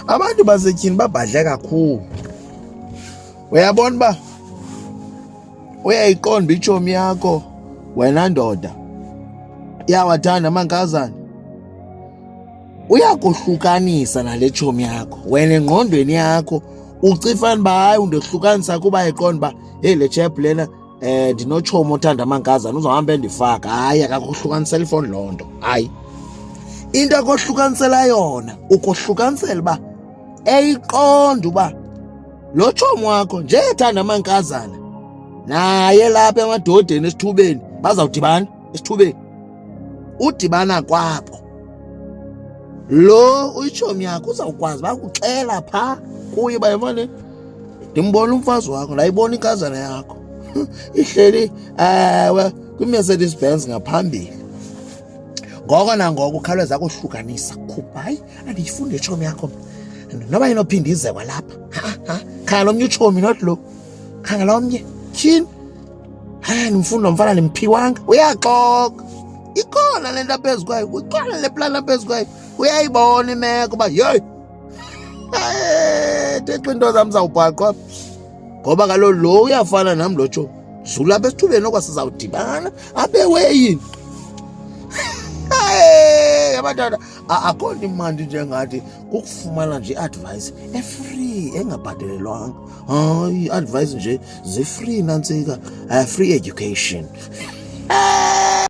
Abantu basetyhini babhadle kakhulu. Uyabona uba uyayiqonda itshomi yakho wena ndoda iyawathanda amankazana, uyakohlukanisa nale tshomi yakho. Wena engqondweni yakho ucifana uba hayi undohlukanisa kuba eqonda uba heyi le chap lena ndinotshomi othanda amankazana uzohamba endifaka. Hayi, akakohlukanisela ifoni loo nto. Hayi, into akohlukanisela yona ukohlukanisela uba eyiqonda uba lo tshomi wakho nje ethanda amankazana naye lapha emadodeni esithubeni bazawudibana esithubeni. Udibana kwabo lo uyitshomi yakho uzawukwazi uba kuxela phaa kuye uba yabona ndimbona umfazi wakho, ndayibona inkazana yakho ihleli kwiMercedes Benz ngaphambili. Ngoko nangoko ukhawuleza akohlukanisa khupha. Hayi, andiyifuni le tshomi yakho noba inophinda izekwa lapha. Khangela omnye utshomi not lo, khangela omnye. Tyhini, hayi ndimfuni lo mfana ndimphiwanga. Uyaxoka, ikhona le nto aphezu kwayo, ikhona le plan aphezu kwayo. Uyayibona imeko uba yeyi texa into zam zawubhaqwa, ngoba kaloku lo uyafana nam lo tshomi. Zula apha esithubeni okwa sizawudibana apha eweyini. Abantwana, akho nto imandi njengathi kukufumana nje i-advice efree engabhatalelwanga. Hayi, i-advice nje zifree nantsika, free education.